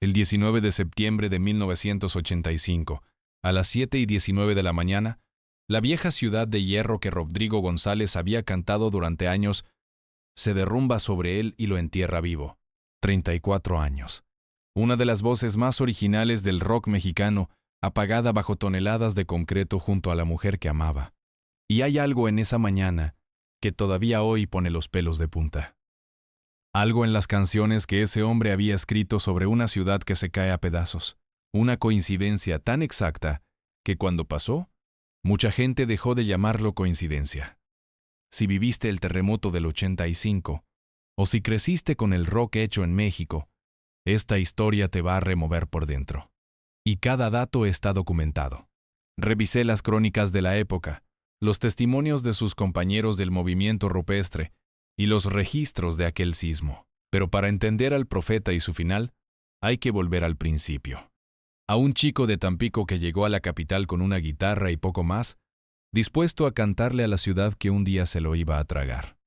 el 19 de septiembre de 1985, a las 7:19 de la mañana, la vieja ciudad de hierro que Rodrigo González había cantado durante años se derrumba sobre él y lo entierra vivo. 34 años. Una de las voces más originales del rock mexicano, apagada bajo toneladas de concreto junto a la mujer que amaba. Y hay algo en esa mañana que todavía hoy pone los pelos de punta. Algo en las canciones que ese hombre había escrito sobre una ciudad que se cae a pedazos. Una coincidencia tan exacta que cuando pasó, mucha gente dejó de llamarlo coincidencia. Si viviste el terremoto del 85, o si creciste con el rock hecho en México, esta historia te va a remover por dentro. Y cada dato está documentado. Revisé las crónicas de la época, los testimonios de sus compañeros del movimiento rupestre y los registros de aquel sismo. Pero para entender al profeta y su final, hay que volver al principio. A un chico de Tampico que llegó a la capital con una guitarra y poco más, dispuesto a cantarle a la ciudad que un día se lo iba a tragar.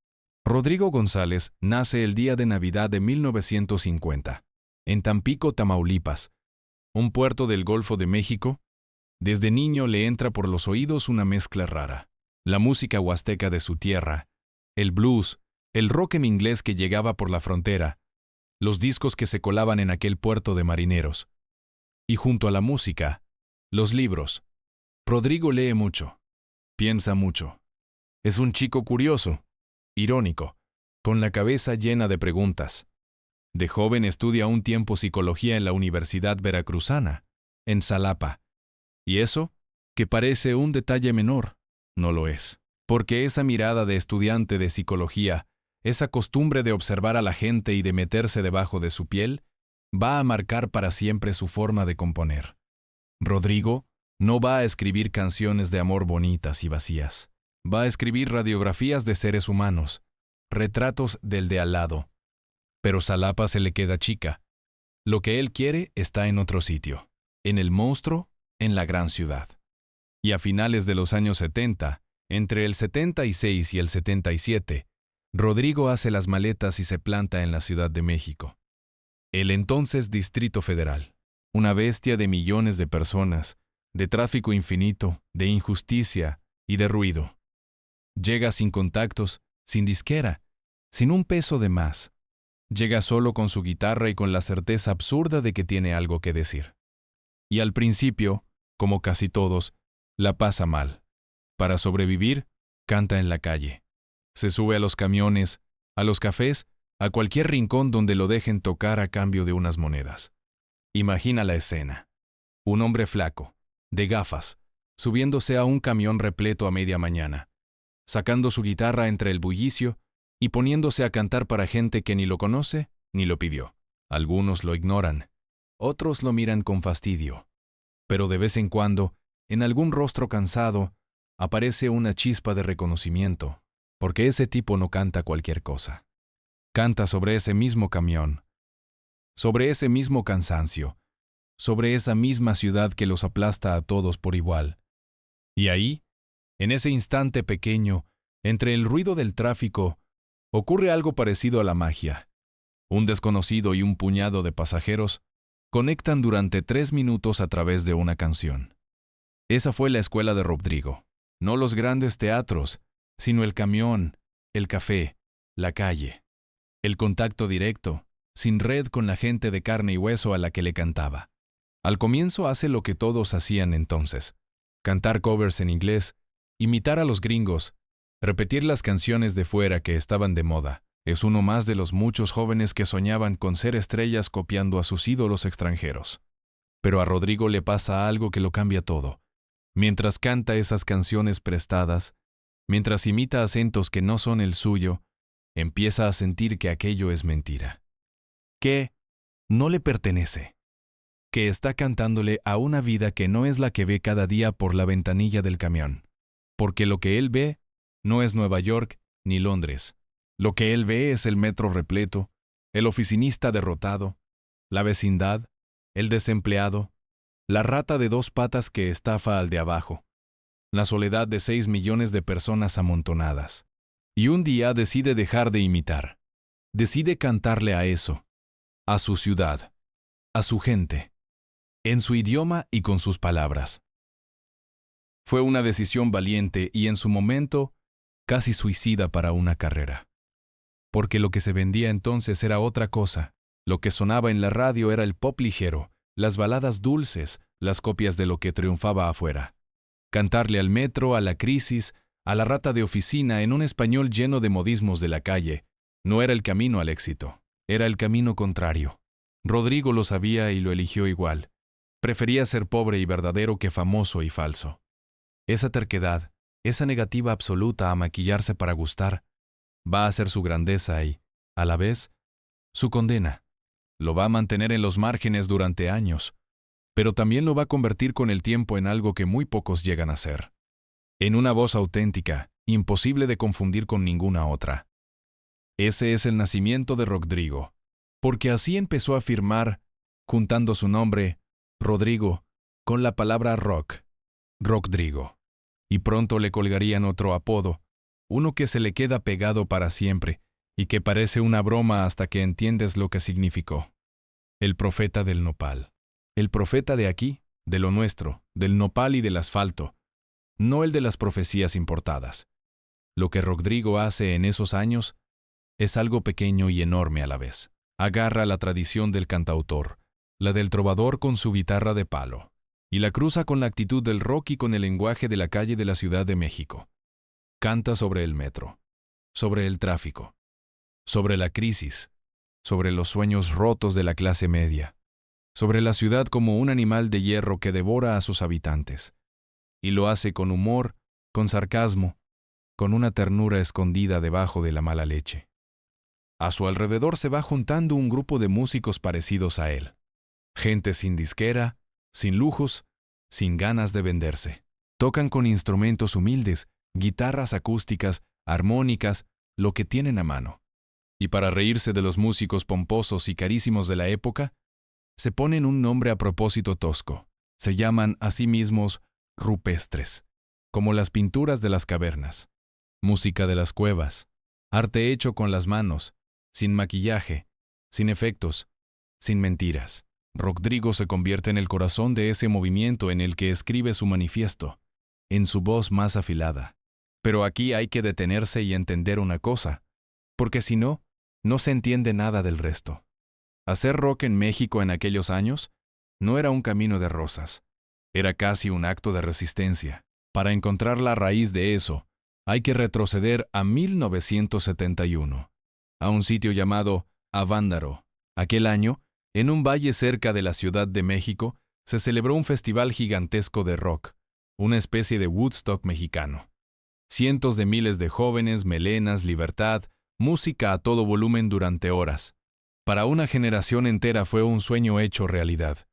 Rodrigo González nace el día de Navidad de 1950, en Tampico, Tamaulipas, un puerto del Golfo de México. Desde niño le entra por los oídos una mezcla rara. La música huasteca de su tierra, el blues, el rock en inglés que llegaba por la frontera, los discos que se colaban en aquel puerto de marineros. Y junto a la música, los libros. Rodrigo lee mucho, piensa mucho. Es un chico curioso, irónico, con la cabeza llena de preguntas. De joven estudia un tiempo psicología en la Universidad Veracruzana, en Xalapa. Y eso, que parece un detalle menor, no lo es. Porque esa mirada de estudiante de psicología, esa costumbre de observar a la gente y de meterse debajo de su piel, va a marcar para siempre su forma de componer. Rodrigo no va a escribir canciones de amor bonitas y vacías. Va a escribir radiografías de seres humanos, retratos del de al lado. Pero Xalapa se le queda chica. Lo que él quiere está en otro sitio, en el monstruo, en la gran ciudad. Y a finales de los años 70, entre el 76 y el 77, Rodrigo hace las maletas y se planta en la Ciudad de México. El entonces Distrito Federal, una bestia de millones de personas, de tráfico infinito, de injusticia y de ruido. Llega sin contactos, sin disquera, sin un peso de más. Llega solo con su guitarra y con la certeza absurda de que tiene algo que decir. Y al principio, como casi todos, la pasa mal. Para sobrevivir, canta en la calle. Se sube a los camiones, a los cafés, a cualquier rincón donde lo dejen tocar a cambio de unas monedas. Imagina la escena. Un hombre flaco, de gafas, subiéndose a un camión repleto a media mañana, sacando su guitarra entre el bullicio y poniéndose a cantar para gente que ni lo conoce ni lo pidió. Algunos lo ignoran, otros lo miran con fastidio. Pero de vez en cuando, en algún rostro cansado, aparece una chispa de reconocimiento, porque ese tipo no canta cualquier cosa. Canta sobre ese mismo camión, sobre ese mismo cansancio, sobre esa misma ciudad que los aplasta a todos por igual. Y ahí, en ese instante pequeño, entre el ruido del tráfico, ocurre algo parecido a la magia. Un desconocido y un puñado de pasajeros conectan durante 3 minutos a través de una canción. Esa fue la escuela de Rodrigo. No los grandes teatros, sino el camión, el café, la calle. El contacto directo, sin red con la gente de carne y hueso a la que le cantaba. Al comienzo hace lo que todos hacían entonces: cantar covers en inglés, imitar a los gringos, repetir las canciones de fuera que estaban de moda. Es uno más de los muchos jóvenes que soñaban con ser estrellas copiando a sus ídolos extranjeros. Pero a Rodrigo le pasa algo que lo cambia todo. Mientras canta esas canciones prestadas, mientras imita acentos que no son el suyo, empieza a sentir que aquello es mentira. Que no le pertenece. Que está cantándole a una vida que no es la que ve cada día por la ventanilla del camión. Porque lo que él ve no es Nueva York ni Londres. Lo que él ve es el metro repleto, el oficinista derrotado, la vecindad, el desempleado, la rata de 2 patas que estafa al de abajo, la soledad de 6 millones de personas amontonadas. Y un día decide dejar de imitar. Decide cantarle a eso, a su ciudad. a su gente, en su idioma y con sus palabras. Fue una decisión valiente y en su momento casi suicida para una carrera. Porque lo que se vendía entonces era otra cosa. Lo que sonaba en la radio era el pop ligero, las baladas dulces, las copias de lo que triunfaba afuera. Cantarle al metro, a la crisis, a la rata de oficina en un español lleno de modismos de la calle, no era el camino al éxito, era el camino contrario. Rodrigo lo sabía y lo eligió igual. Prefería ser pobre y verdadero que famoso y falso. Esa terquedad, esa negativa absoluta a maquillarse para gustar, va a ser su grandeza y, a la vez, su condena. Lo va a mantener en los márgenes durante años, pero también lo va a convertir con el tiempo en algo que muy pocos llegan a ser. En una voz auténtica, imposible de confundir con ninguna otra. Ese es el nacimiento de Rodrigo, porque así empezó a firmar, juntando su nombre, Rodrigo, con la palabra rock, Rodrigo. Y pronto le colgarían otro apodo, uno que se le queda pegado para siempre y que parece una broma hasta que entiendes lo que significó. El profeta del nopal. El profeta de aquí, de lo nuestro, del nopal y del asfalto, no el de las profecías importadas. Lo que Rodrigo hace en esos años es algo pequeño y enorme a la vez. Agarra la tradición del cantautor, la del trovador con su guitarra de palo, y la cruza con la actitud del rock y con el lenguaje de la calle de la Ciudad de México. Canta sobre el metro, sobre el tráfico, sobre la crisis, sobre los sueños rotos de la clase media, sobre la ciudad como un animal de hierro que devora a sus habitantes. Y lo hace con humor, con sarcasmo, con una ternura escondida debajo de la mala leche. A su alrededor se va juntando un grupo de músicos parecidos a él. Gente sin disquera, sin lujos, sin ganas de venderse. Tocan con instrumentos humildes, guitarras acústicas, armónicas, lo que tienen a mano. Y para reírse de los músicos pomposos y carísimos de la época, se ponen un nombre a propósito tosco. Se llaman a sí mismos rupestres, como las pinturas de las cavernas, música de las cuevas, arte hecho con las manos, sin maquillaje, sin efectos, sin mentiras. Rodrigo se convierte en el corazón de ese movimiento en el que escribe su manifiesto, en su voz más afilada. Pero aquí hay que detenerse y entender una cosa, porque si no, no se entiende nada del resto. Hacer rock en México en aquellos años no era un camino de rosas, era casi un acto de resistencia. Para encontrar la raíz de eso, hay que retroceder a 1971, a un sitio llamado Avándaro. Aquel año, en un valle cerca de la Ciudad de México, se celebró un festival gigantesco de rock, una especie de Woodstock mexicano. Cientos de miles de jóvenes, melenas, libertad, música a todo volumen durante horas. Para una generación entera fue un sueño hecho realidad.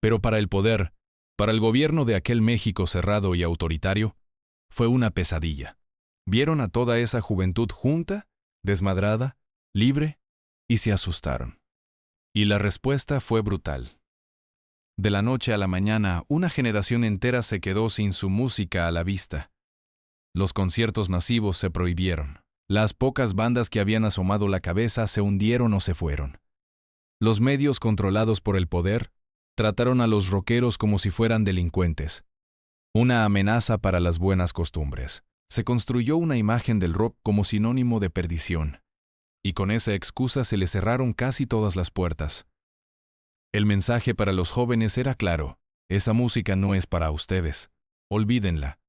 Pero para el poder, para el gobierno de aquel México cerrado y autoritario, fue una pesadilla. Vieron a toda esa juventud junta, desmadrada, libre, y se asustaron. Y la respuesta fue brutal. De la noche a la mañana, una generación entera se quedó sin su música a la vista. Los conciertos masivos se prohibieron. Las pocas bandas que habían asomado la cabeza se hundieron o se fueron. Los medios controlados por el poder trataron a los rockeros como si fueran delincuentes. Una amenaza para las buenas costumbres. Se construyó una imagen del rock como sinónimo de perdición. Y con esa excusa se le cerraron casi todas las puertas. El mensaje para los jóvenes era claro: esa música no es para ustedes. Olvídenla.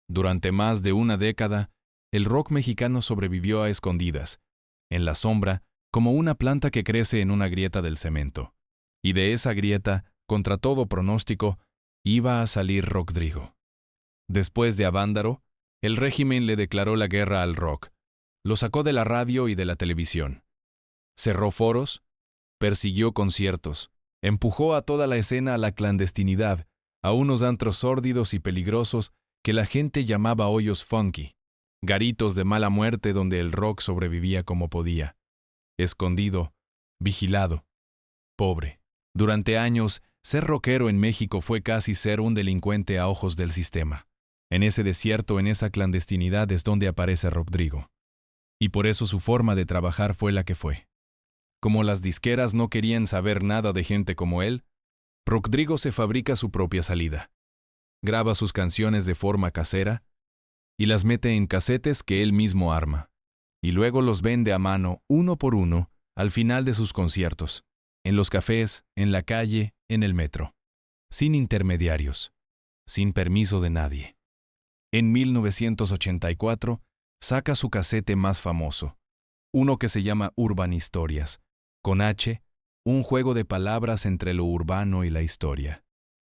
Durante más de una década, el rock mexicano sobrevivió a escondidas, en la sombra, como una planta que crece en una grieta del cemento. Y de esa grieta, contra todo pronóstico, iba a salir Rodrigo. Después de Avándaro, el régimen le declaró la guerra al rock. Lo sacó de la radio y de la televisión. Cerró foros, persiguió conciertos, empujó a toda la escena a la clandestinidad, a unos antros sórdidos y peligrosos que la gente llamaba hoyos funky, garitos de mala muerte donde el rock sobrevivía como podía, escondido, vigilado, pobre. Durante años, ser rockero en México fue casi ser un delincuente a ojos del sistema. En ese desierto, en esa clandestinidad es donde aparece Rodrigo. Y por eso su forma de trabajar fue la que fue. Como las disqueras no querían saber nada de gente como él, Rodrigo se fabrica su propia salida. Graba sus canciones de forma casera y las mete en casetes que él mismo arma, y luego los vende a mano, uno por uno, al final de sus conciertos, en los cafés, en la calle, en el metro, sin intermediarios, sin permiso de nadie. En 1984, saca su casete más famoso, uno que se llama Urban Historias, con H, un juego de palabras entre lo urbano y la historia.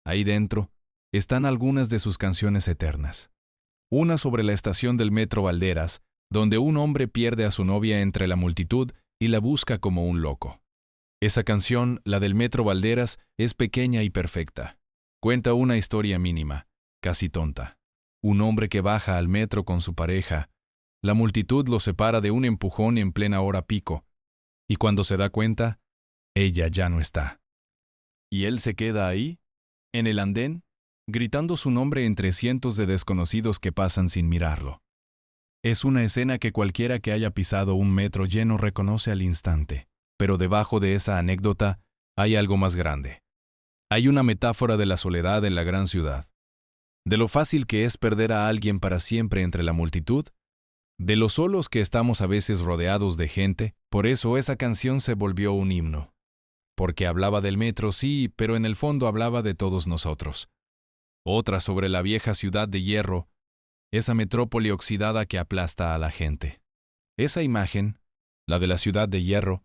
Ahí dentro están algunas de sus canciones eternas. Una sobre la estación del Metro Valderas, donde un hombre pierde a su novia entre la multitud y la busca como un loco. Esa canción, la del Metro Valderas, es pequeña y perfecta. Cuenta una historia mínima, casi tonta. Un hombre que baja al metro con su pareja. La multitud lo separa de un empujón en plena hora pico, y cuando se da cuenta, ella ya no está. Y él se queda ahí, en el andén, gritando su nombre entre cientos de desconocidos que pasan sin mirarlo. Es una escena que cualquiera que haya pisado un metro lleno reconoce al instante, pero debajo de esa anécdota hay algo más grande. Hay una metáfora de la soledad en la gran ciudad, de lo fácil que es perder a alguien para siempre entre la multitud, de lo solos que estamos a veces rodeados de gente. Por eso esa canción se volvió un himno. Porque hablaba del metro, sí, pero en el fondo hablaba de todos nosotros. Otra sobre la vieja ciudad de hierro, esa metrópoli oxidada que aplasta a la gente. Esa imagen, la de la ciudad de hierro,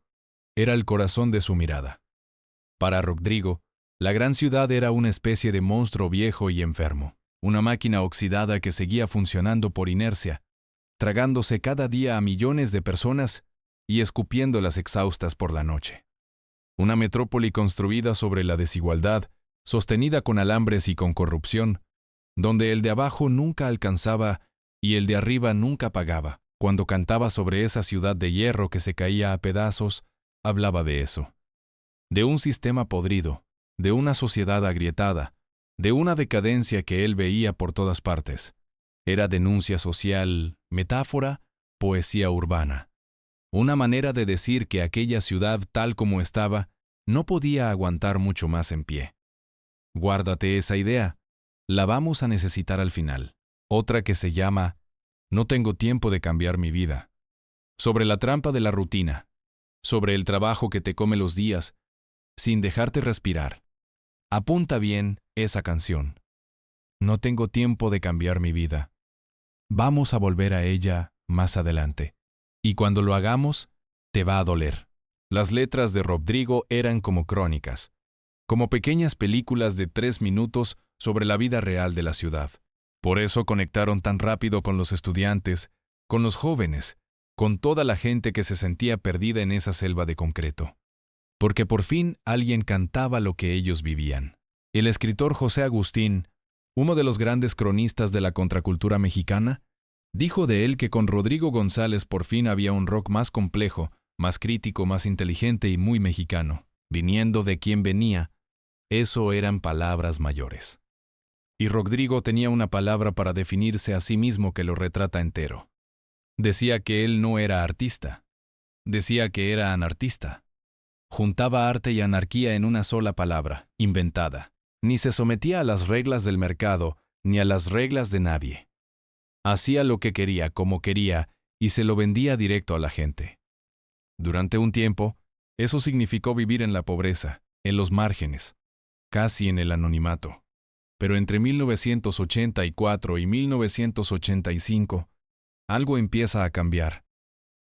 era el corazón de su mirada. Para Rodrigo, la gran ciudad era una especie de monstruo viejo y enfermo, una máquina oxidada que seguía funcionando por inercia, tragándose cada día a millones de personas y escupiéndolas exhaustas por la noche. Una metrópoli construida sobre la desigualdad, sostenida con alambres y con corrupción, donde el de abajo nunca alcanzaba y el de arriba nunca pagaba. Cuando cantaba sobre esa ciudad de hierro que se caía a pedazos, hablaba de eso. De un sistema podrido, de una sociedad agrietada, de una decadencia que él veía por todas partes. Era denuncia social, metáfora, poesía urbana. Una manera de decir que aquella ciudad tal como estaba no podía aguantar mucho más en pie. Guárdate esa idea. La vamos a necesitar al final. Otra que se llama No tengo tiempo de cambiar mi vida. Sobre la trampa de la rutina. Sobre el trabajo que te come los días, sin dejarte respirar. Apunta bien esa canción. No tengo tiempo de cambiar mi vida. Vamos a volver a ella más adelante. Y cuando lo hagamos, te va a doler. Las letras de Rodrigo eran como crónicas, como pequeñas películas de 3 minutos sobre la vida real de la ciudad. Por eso conectaron tan rápido con los estudiantes, con los jóvenes, con toda la gente que se sentía perdida en esa selva de concreto. Porque por fin alguien cantaba lo que ellos vivían. El escritor José Agustín, uno de los grandes cronistas de la contracultura mexicana, dijo de él que con Rodrigo González por fin había un rock más complejo, más crítico, más inteligente y muy mexicano. Viniendo de quien venía, eso eran palabras mayores. Y Rodrigo tenía una palabra para definirse a sí mismo que lo retrata entero. Decía que él no era artista. Decía que era anartista. Juntaba arte y anarquía en una sola palabra, inventada. Ni se sometía a las reglas del mercado, ni a las reglas de nadie. Hacía lo que quería, como quería, y se lo vendía directo a la gente. Durante un tiempo, eso significó vivir en la pobreza, en los márgenes, casi en el anonimato. Pero entre 1984 y 1985, algo empieza a cambiar.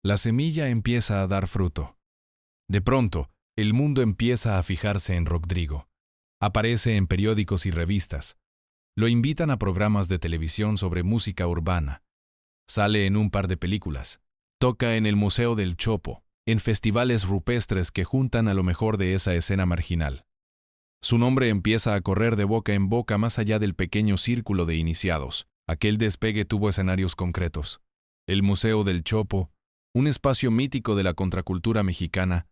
La semilla empieza a dar fruto. De pronto, el mundo empieza a fijarse en Rodrigo. Aparece en periódicos y revistas. Lo invitan a programas de televisión sobre música urbana. Sale en un par de películas. Toca en el Museo del Chopo, en festivales rupestres que juntan a lo mejor de esa escena marginal. Su nombre empieza a correr de boca en boca más allá del pequeño círculo de iniciados. Aquel despegue tuvo escenarios concretos. El Museo del Chopo, un espacio mítico de la contracultura mexicana,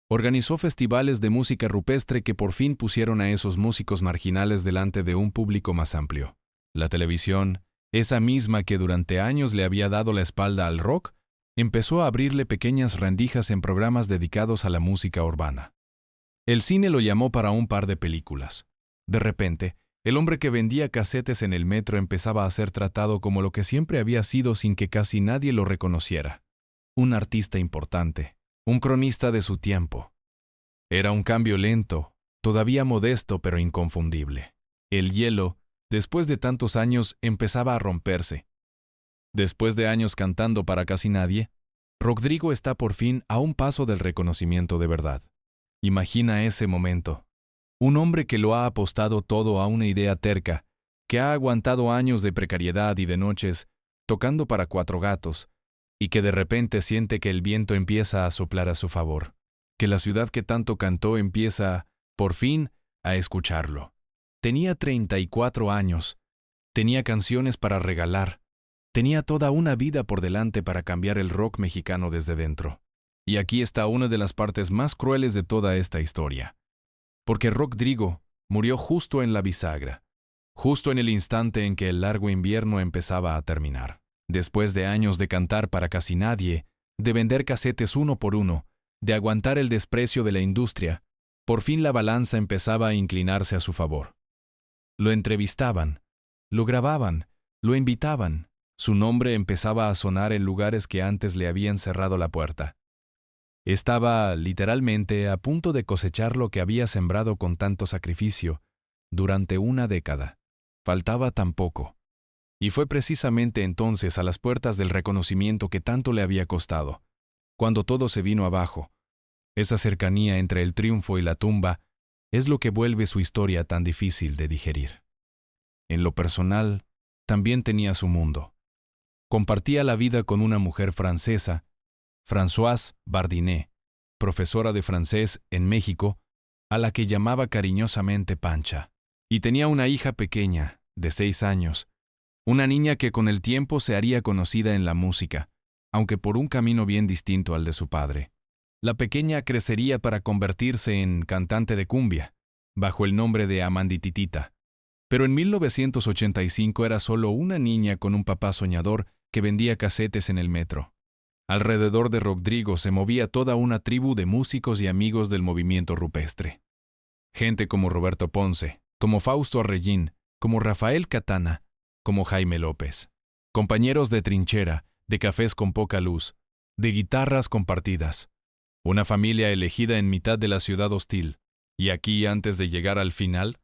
organizó festivales de música rupestre que por fin pusieron a esos músicos marginales delante de un público más amplio. La televisión, esa misma que durante años le había dado la espalda al rock, empezó a abrirle pequeñas rendijas en programas dedicados a la música urbana. El cine lo llamó para un par de películas. De repente, el hombre que vendía casetes en el metro empezaba a ser tratado como lo que siempre había sido sin que casi nadie lo reconociera. Un artista importante, un cronista de su tiempo. Era un cambio lento, todavía modesto pero inconfundible. El hielo, después de tantos años, empezaba a romperse. Después de años cantando para casi nadie, Rodrigo está por fin a un paso del reconocimiento de verdad. Imagina ese momento. Un hombre que lo ha apostado todo a una idea terca, que ha aguantado años de precariedad y de noches, tocando para 4 gatos, y que de repente siente que el viento empieza a soplar a su favor, que la ciudad que tanto cantó empieza, por fin, a escucharlo. Tenía 34 años, tenía canciones para regalar, tenía toda una vida por delante para cambiar el rock mexicano desde dentro. Y aquí está una de las partes más crueles de toda esta historia. Porque Rodrigo murió justo en la bisagra, justo en el instante en que el largo invierno empezaba a terminar. Después de años de cantar para casi nadie, de vender casetes uno por uno, de aguantar el desprecio de la industria, por fin la balanza empezaba a inclinarse a su favor. Lo entrevistaban, lo grababan, lo invitaban. Su nombre empezaba a sonar en lugares que antes le habían cerrado la puerta. Estaba, literalmente, a punto de cosechar lo que había sembrado con tanto sacrificio durante una década. Faltaba tan poco. Y fue precisamente entonces, a las puertas del reconocimiento que tanto le había costado, cuando todo se vino abajo. Esa cercanía entre el triunfo y la tumba es lo que vuelve su historia tan difícil de digerir. En lo personal, también tenía su mundo. Compartía la vida con una mujer francesa, Françoise Bardinet, profesora de francés en México, a la que llamaba cariñosamente Pancha. Y tenía una hija pequeña, de 6 años, una niña que con el tiempo se haría conocida en la música, aunque por un camino bien distinto al de su padre. La pequeña crecería para convertirse en cantante de cumbia, bajo el nombre de Amandititita. Pero en 1985 era solo una niña con un papá soñador que vendía casetes en el metro. Alrededor de Rodrigo se movía toda una tribu de músicos y amigos del movimiento rupestre. Gente como Roberto Ponce, como Fausto Arreyín, como Rafael Catana, como Jaime López. Compañeros de trinchera, de cafés con poca luz, de guitarras compartidas. Una familia elegida en mitad de la ciudad hostil. Y aquí, antes de llegar al final,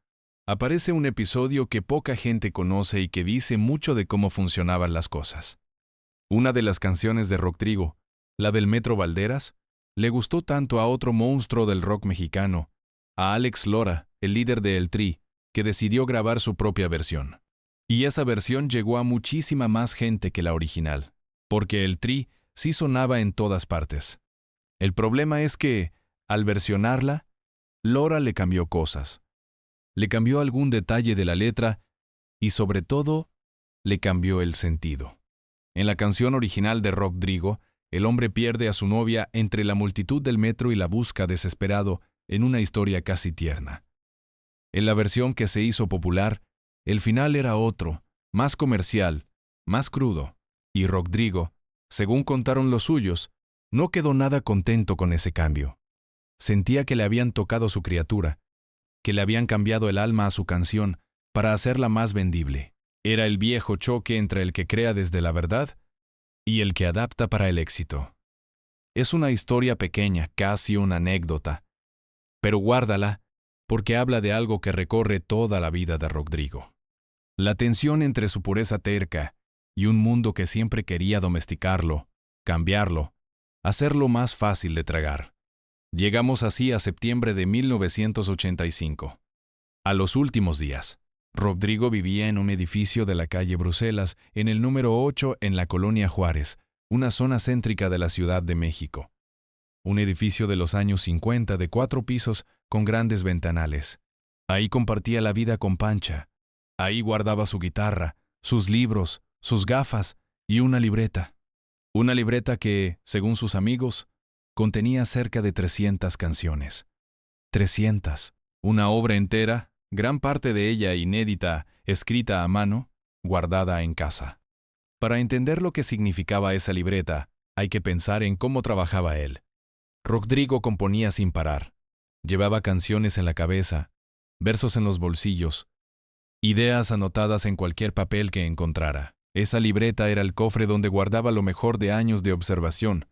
aparece un episodio que poca gente conoce y que dice mucho de cómo funcionaban las cosas. Una de las canciones de Rodrigo, la del Metro Valderas, le gustó tanto a otro monstruo del rock mexicano, a Alex Lora, el líder de El Tri, que decidió grabar su propia versión. Y esa versión llegó a muchísima más gente que la original, porque El Tri sí sonaba en todas partes. El problema es que, al versionarla, Lora le cambió cosas. Le cambió algún detalle de la letra y, sobre todo, le cambió el sentido. En la canción original de Rodrigo, el hombre pierde a su novia entre la multitud del metro y la busca desesperado en una historia casi tierna. En la versión que se hizo popular, el final era otro, más comercial, más crudo, y Rodrigo, según contaron los suyos, no quedó nada contento con ese cambio. Sentía que le habían tocado su criatura, que le habían cambiado el alma a su canción para hacerla más vendible. Era el viejo choque entre el que crea desde la verdad y el que adapta para el éxito. Es una historia pequeña, casi una anécdota, pero guárdala porque habla de algo que recorre toda la vida de Rodrigo. La tensión entre su pureza terca y un mundo que siempre quería domesticarlo, cambiarlo, hacerlo más fácil de tragar. Llegamos así a septiembre de 1985. A los últimos días. Rodrigo vivía en un edificio de la calle Bruselas, en el número 8 en la colonia Juárez, una zona céntrica de la Ciudad de México. Un edificio de los años 50 de 4 pisos con grandes ventanales. Ahí compartía la vida con Pancha. Ahí guardaba su guitarra, sus libros, sus gafas y una libreta. Una libreta que, según sus amigos, contenía cerca de 300 canciones. 300. Una obra entera, gran parte de ella inédita, escrita a mano, guardada en casa. Para entender lo que significaba esa libreta, Hay que pensar en cómo trabajaba él. Rodrigo componía sin parar. Llevaba canciones en la cabeza, versos en los bolsillos, ideas anotadas en cualquier papel que encontrara. Esa libreta era el cofre donde guardaba lo mejor de años de observación,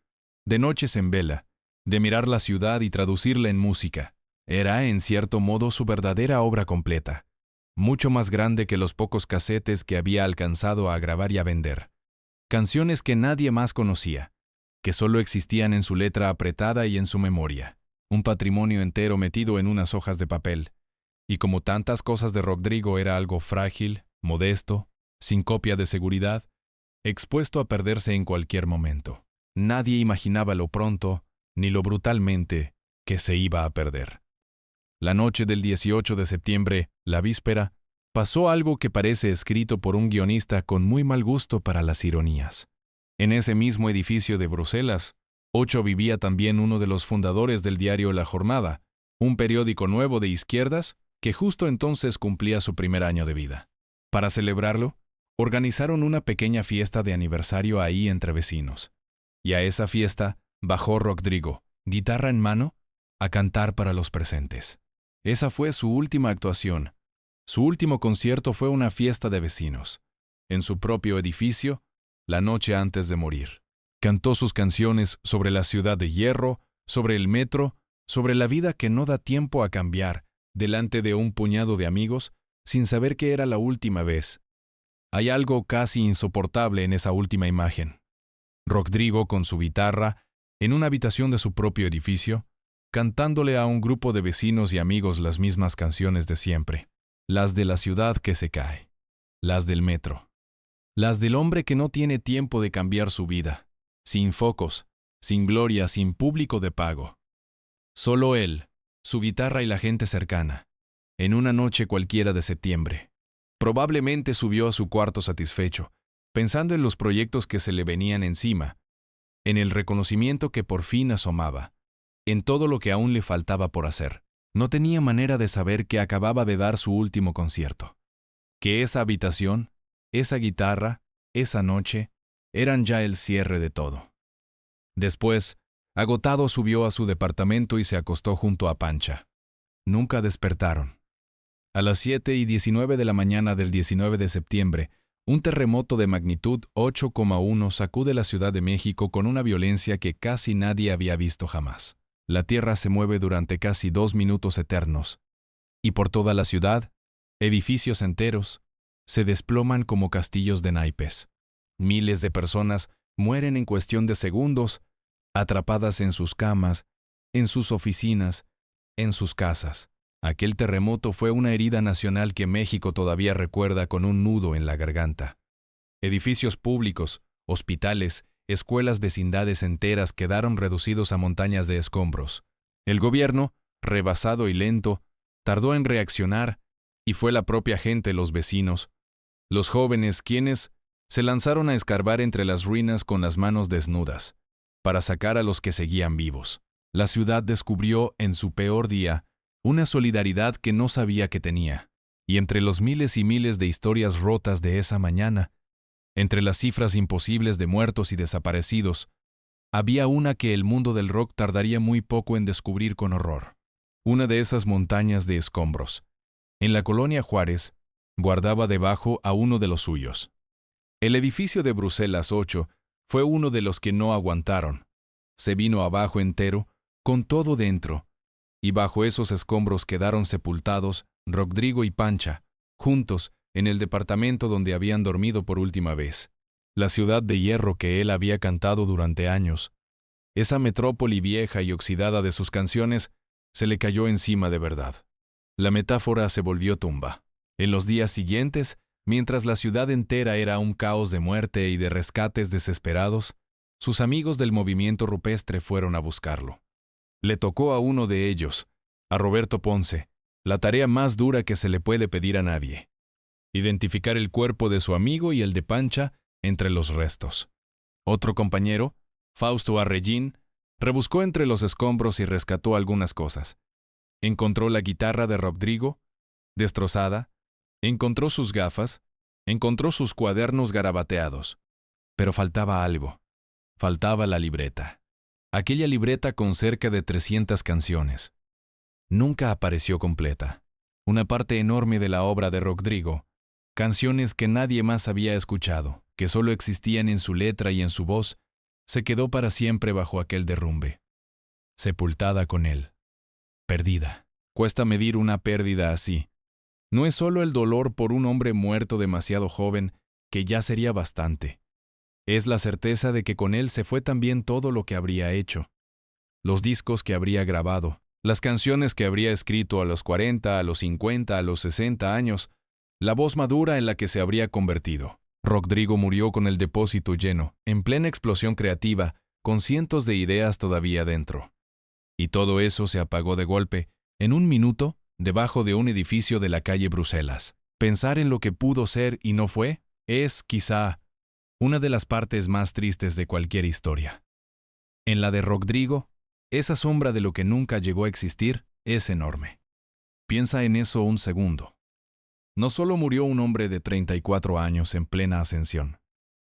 de noches en vela, de mirar la ciudad y traducirla en música. Era, en cierto modo, su verdadera obra completa, mucho más grande que los pocos casetes que había alcanzado a grabar y a vender. Canciones que nadie más conocía, que solo existían en su letra apretada y en su memoria. Un patrimonio entero metido en unas hojas de papel. Y como tantas cosas de Rodrigo era algo frágil, modesto, sin copia de seguridad, expuesto a perderse en cualquier momento. Nadie imaginaba lo pronto, ni lo brutalmente, que se iba a perder. La noche del 18 de septiembre, la víspera, pasó algo que parece escrito por un guionista con muy mal gusto para las ironías. En ese mismo edificio de Bruselas, 8 vivía también uno de los fundadores del diario La Jornada, un periódico nuevo de izquierdas que justo entonces cumplía su primer año de vida. Para celebrarlo, organizaron una pequeña fiesta de aniversario ahí entre vecinos. Y a esa fiesta bajó Rodrigo, guitarra en mano, a cantar para los presentes. Esa fue su última actuación. Su último concierto fue una fiesta de vecinos, en su propio edificio, la noche antes de morir. Cantó sus canciones sobre la ciudad de hierro, sobre el metro, sobre la vida que no da tiempo a cambiar, delante de un puñado de amigos, sin saber que era la última vez. Hay algo casi insoportable en esa última imagen. Rodrigo con su guitarra, en una habitación de su propio edificio, cantándole a un grupo de vecinos y amigos las mismas canciones de siempre, las de la ciudad que se cae, las del metro, las del hombre que no tiene tiempo de cambiar su vida, sin focos, sin gloria, sin público de pago. Solo él, su guitarra y la gente cercana, en una noche cualquiera de septiembre. Probablemente subió a su cuarto satisfecho, pensando en los proyectos que se le venían encima, en el reconocimiento que por fin asomaba, en todo lo que aún le faltaba por hacer. No tenía manera de saber que acababa de dar su último concierto, que esa habitación, esa guitarra, esa noche, eran ya el cierre de todo. Después, agotado, subió a su departamento y se acostó junto a Pancha. Nunca despertaron. A las 7:19 de la mañana del 19 de septiembre, un terremoto de magnitud 8,1 sacude la Ciudad de México con una violencia que casi nadie había visto jamás. La tierra se mueve durante casi 2 minutos eternos, y por toda la ciudad, edificios enteros se desploman como castillos de naipes. Miles de personas mueren en cuestión de segundos, atrapadas en sus camas, en sus oficinas, en sus casas. Aquel terremoto fue una herida nacional que México todavía recuerda con un nudo en la garganta. Edificios públicos, hospitales, escuelas, vecindades enteras quedaron reducidos a montañas de escombros. El gobierno, rebasado y lento, tardó en reaccionar, y fue la propia gente, los vecinos, los jóvenes, quienes se lanzaron a escarbar entre las ruinas con las manos desnudas, para sacar a los que seguían vivos. La ciudad descubrió, en su peor día, una solidaridad que no sabía que tenía, y entre los miles y miles de historias rotas de esa mañana, entre las cifras imposibles de muertos y desaparecidos, había una que el mundo del rock tardaría muy poco en descubrir con horror. Una de esas montañas de escombros, en la colonia Juárez, guardaba debajo a uno de los suyos. El edificio de Bruselas 8 fue uno de los que no aguantaron. Se vino abajo entero, con todo dentro, y bajo esos escombros quedaron sepultados Rodrigo y Pancha, juntos en el departamento donde habían dormido por última vez. La ciudad de hierro que él había cantado durante años, esa metrópoli vieja y oxidada de sus canciones, se le cayó encima de verdad. La metáfora se volvió tumba. En los días siguientes, mientras la ciudad entera era un caos de muerte y de rescates desesperados, sus amigos del movimiento rupestre fueron a buscarlo. Le tocó a uno de ellos, a Roberto Ponce, la tarea más dura que se le puede pedir a nadie: identificar el cuerpo de su amigo y el de Pancha entre los restos. Otro compañero, Fausto Arregín, rebuscó entre los escombros y rescató algunas cosas. Encontró la guitarra de Rodrigo, destrozada, encontró sus gafas, encontró sus cuadernos garabateados. Pero faltaba algo. Faltaba la libreta. Aquella libreta con cerca de 300 canciones. Nunca apareció completa. Una parte enorme de la obra de Rodrigo, canciones que nadie más había escuchado, que solo existían en su letra y en su voz, se quedó para siempre bajo aquel derrumbe. Sepultada con él. Perdida. Cuesta medir una pérdida así. No es solo el dolor por un hombre muerto demasiado joven, que ya sería bastante. Es la certeza de que con él se fue también todo lo que habría hecho. Los discos que habría grabado, las canciones que habría escrito a los 40, a los 50, a los 60 años, la voz madura en la que se habría convertido. Rodrigo murió con el depósito lleno, en plena explosión creativa, con cientos de ideas todavía dentro. Y todo eso se apagó de golpe, en un minuto, debajo de un edificio de la calle Bruselas. Pensar en lo que pudo ser y no fue, es, quizá, una de las partes más tristes de cualquier historia. En la de Rodrigo, esa sombra de lo que nunca llegó a existir es enorme. Piensa en eso un segundo. No solo murió un hombre de 34 años en plena ascensión.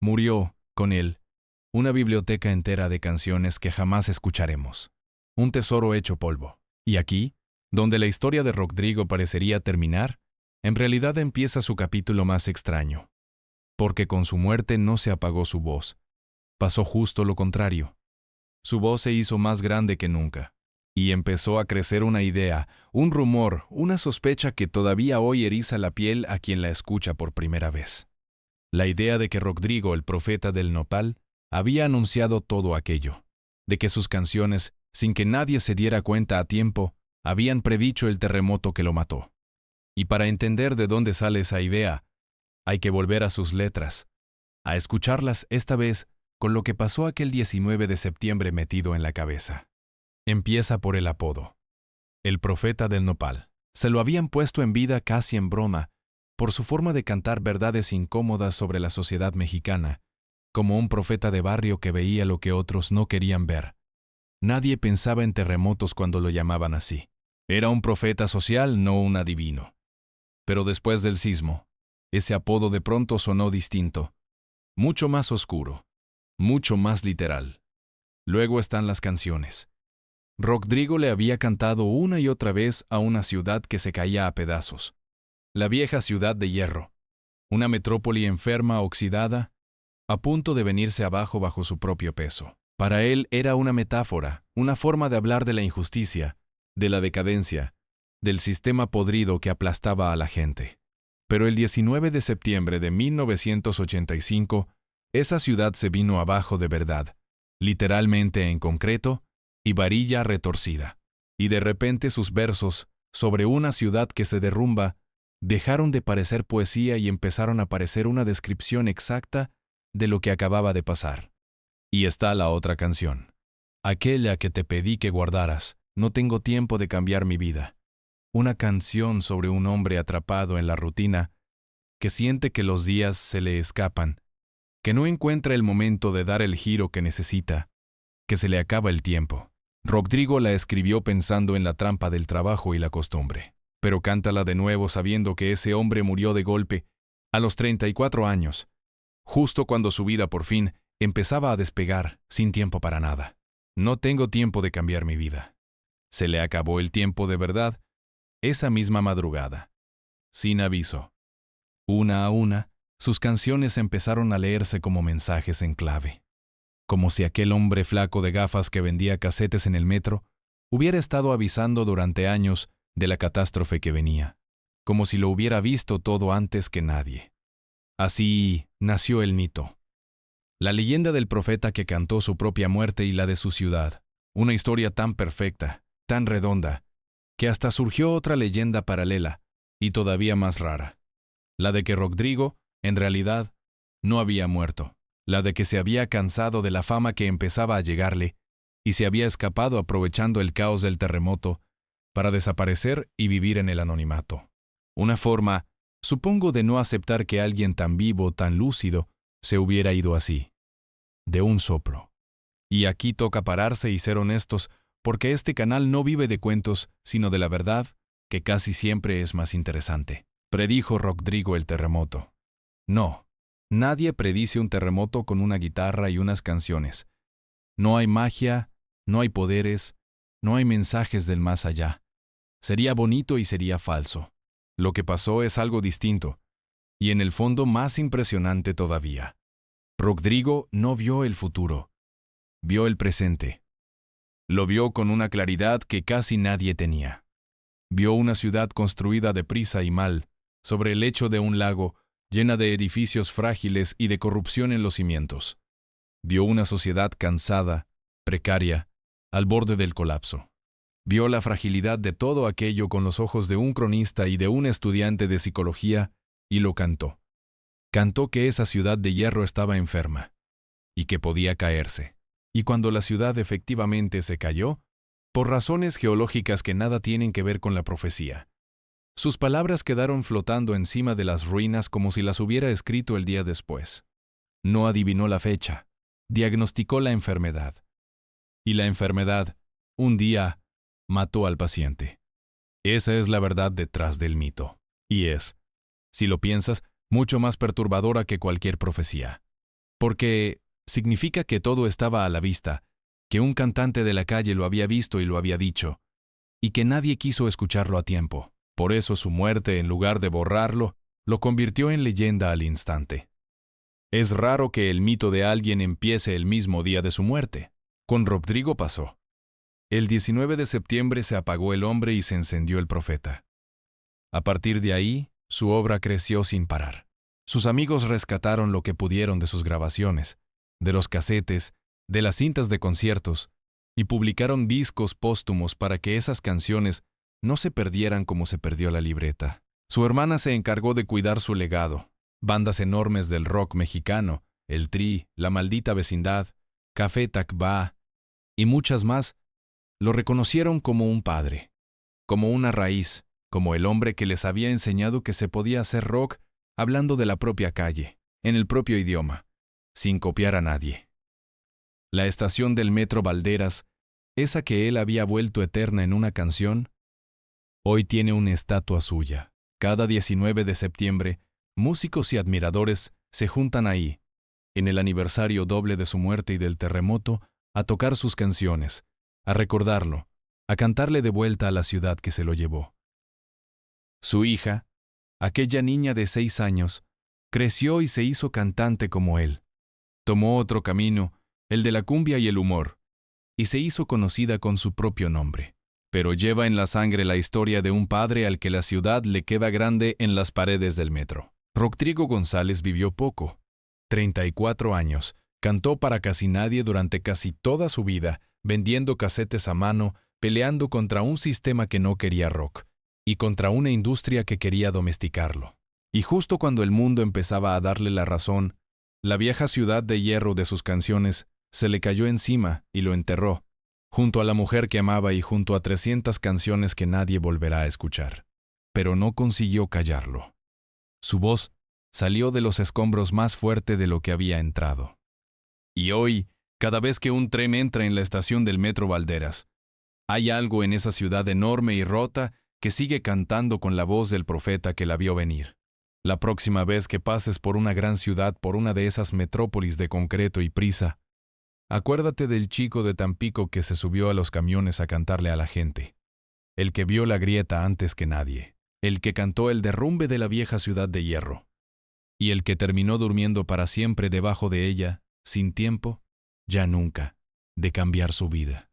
Murió, con él, una biblioteca entera de canciones que jamás escucharemos. Un tesoro hecho polvo. Y aquí, donde la historia de Rodrigo parecería terminar, en realidad empieza su capítulo más extraño. Porque con su muerte no se apagó su voz. Pasó justo lo contrario. Su voz se hizo más grande que nunca. Y empezó a crecer una idea, un rumor, una sospecha que todavía hoy eriza la piel a quien la escucha por primera vez. La idea de que Rodrigo, el profeta del nopal, había anunciado todo aquello. De que sus canciones, sin que nadie se diera cuenta a tiempo, habían predicho el terremoto que lo mató. Y para entender de dónde sale esa idea, hay que volver a sus letras, a escucharlas esta vez con lo que pasó aquel 19 de septiembre metido en la cabeza. Empieza por el apodo. El profeta del nopal. Se lo habían puesto en vida casi en broma, por su forma de cantar verdades incómodas sobre la sociedad mexicana, como un profeta de barrio que veía lo que otros no querían ver. Nadie pensaba en terremotos cuando lo llamaban así. Era un profeta social, no un adivino. Pero después del sismo, ese apodo de pronto sonó distinto, mucho más oscuro, mucho más literal. Luego están las canciones. Rodrigo le había cantado una y otra vez a una ciudad que se caía a pedazos. La vieja ciudad de hierro, una metrópoli enferma, oxidada, a punto de venirse abajo bajo su propio peso. Para él era una metáfora, una forma de hablar de la injusticia, de la decadencia, del sistema podrido que aplastaba a la gente. Pero el 19 de septiembre de 1985, esa ciudad se vino abajo de verdad, literalmente en concreto, y varilla retorcida. Y de repente sus versos, sobre una ciudad que se derrumba, dejaron de parecer poesía y empezaron a parecer una descripción exacta de lo que acababa de pasar. Y está la otra canción. Aquella que te pedí que guardaras, no tengo tiempo de cambiar mi vida. Una canción sobre un hombre atrapado en la rutina, que siente que los días se le escapan, que no encuentra el momento de dar el giro que necesita, que se le acaba el tiempo. Rodrigo la escribió pensando en la trampa del trabajo y la costumbre, pero cántala de nuevo sabiendo que ese hombre murió de golpe, a los 34 años, justo cuando su vida por fin empezaba a despegar, sin tiempo para nada. No tengo tiempo de cambiar mi vida. Se le acabó el tiempo de verdad, esa misma madrugada. Sin aviso. Una a una, sus canciones empezaron a leerse como mensajes en clave. Como si aquel hombre flaco de gafas que vendía casetes en el metro hubiera estado avisando durante años de la catástrofe que venía. Como si lo hubiera visto todo antes que nadie. Así nació el mito. La leyenda del profeta que cantó su propia muerte y la de su ciudad. Una historia tan perfecta, tan redonda, que hasta surgió otra leyenda paralela, y todavía más rara. La de que Rodrigo, en realidad, no había muerto. La de que se había cansado de la fama que empezaba a llegarle, y se había escapado aprovechando el caos del terremoto, para desaparecer y vivir en el anonimato. Una forma, supongo, de no aceptar que alguien tan vivo, tan lúcido, se hubiera ido así. De un soplo. Y aquí toca pararse y ser honestos, porque este canal no vive de cuentos, sino de la verdad, que casi siempre es más interesante. Predijo Rodrigo el terremoto. No, nadie predice un terremoto con una guitarra y unas canciones, No hay magia, no hay poderes, no hay mensajes del más allá. Sería bonito y sería falso. Lo que pasó es algo distinto, y en el fondo más impresionante todavía. Rodrigo no vio el futuro, vio el presente. Lo vio con una claridad que casi nadie tenía. Vio una ciudad construida deprisa y mal, sobre el lecho de un lago, llena de edificios frágiles y de corrupción en los cimientos. Vio una sociedad cansada, precaria, al borde del colapso. Vio la fragilidad de todo aquello con los ojos de un cronista y de un estudiante de psicología, y lo cantó. Cantó que esa ciudad de hierro estaba enferma, y que podía caerse. Y cuando la ciudad efectivamente se cayó, por razones geológicas que nada tienen que ver con la profecía, sus palabras quedaron flotando encima de las ruinas como si las hubiera escrito el día después. No adivinó la fecha, diagnosticó la enfermedad. Y la enfermedad, un día, mató al paciente. Esa es la verdad detrás del mito. Y es, si lo piensas, mucho más perturbadora que cualquier profecía. Porque significa que todo estaba a la vista, que un cantante de la calle lo había visto y lo había dicho, y que nadie quiso escucharlo a tiempo. Por eso su muerte, en lugar de borrarlo, lo convirtió en leyenda al instante. Es raro que el mito de alguien empiece el mismo día de su muerte. Con Rodrigo pasó. El 19 de septiembre se apagó el hombre y se encendió el profeta. A partir de ahí, su obra creció sin parar. Sus amigos rescataron lo que pudieron de sus grabaciones, de los casetes, de las cintas de conciertos, y publicaron discos póstumos para que esas canciones no se perdieran como se perdió la libreta. Su hermana se encargó de cuidar su legado. Bandas enormes del rock mexicano, el Tri, La Maldita Vecindad, Café Tacuba y muchas más, lo reconocieron como un padre, como una raíz, como el hombre que les había enseñado que se podía hacer rock hablando de la propia calle, en el propio idioma, sin copiar a nadie. La estación del Metro Valderas, esa que él había vuelto eterna en una canción, hoy tiene una estatua suya. Cada 19 de septiembre, músicos y admiradores se juntan ahí, en el aniversario doble de su muerte y del terremoto, a tocar sus canciones, a recordarlo, a cantarle de vuelta a la ciudad que se lo llevó. Su hija, aquella niña de 6 años, creció y se hizo cantante como él. Tomó otro camino, el de la cumbia y el humor, y se hizo conocida con su propio nombre. Pero lleva en la sangre la historia de un padre al que la ciudad le queda grande en las paredes del metro. Rodrigo González vivió poco, 34 años, cantó para casi nadie durante casi toda su vida, vendiendo casetes a mano, peleando contra un sistema que no quería rock, y contra una industria que quería domesticarlo. Y justo cuando el mundo empezaba a darle la razón, la vieja ciudad de hierro de sus canciones se le cayó encima y lo enterró, junto a la mujer que amaba y junto a 300 canciones que nadie volverá a escuchar. Pero no consiguió callarlo. Su voz salió de los escombros más fuerte de lo que había entrado. Y hoy, cada vez que un tren entra en la estación del Metro Valderas, hay algo en esa ciudad enorme y rota que sigue cantando con la voz del profeta que la vio venir. La próxima vez que pases por una gran ciudad, por una de esas metrópolis de concreto y prisa, acuérdate del chico de Tampico que se subió a los camiones a cantarle a la gente, el que vio la grieta antes que nadie, el que cantó el derrumbe de la vieja ciudad de hierro, y el que terminó durmiendo para siempre debajo de ella, sin tiempo, ya nunca, de cambiar su vida.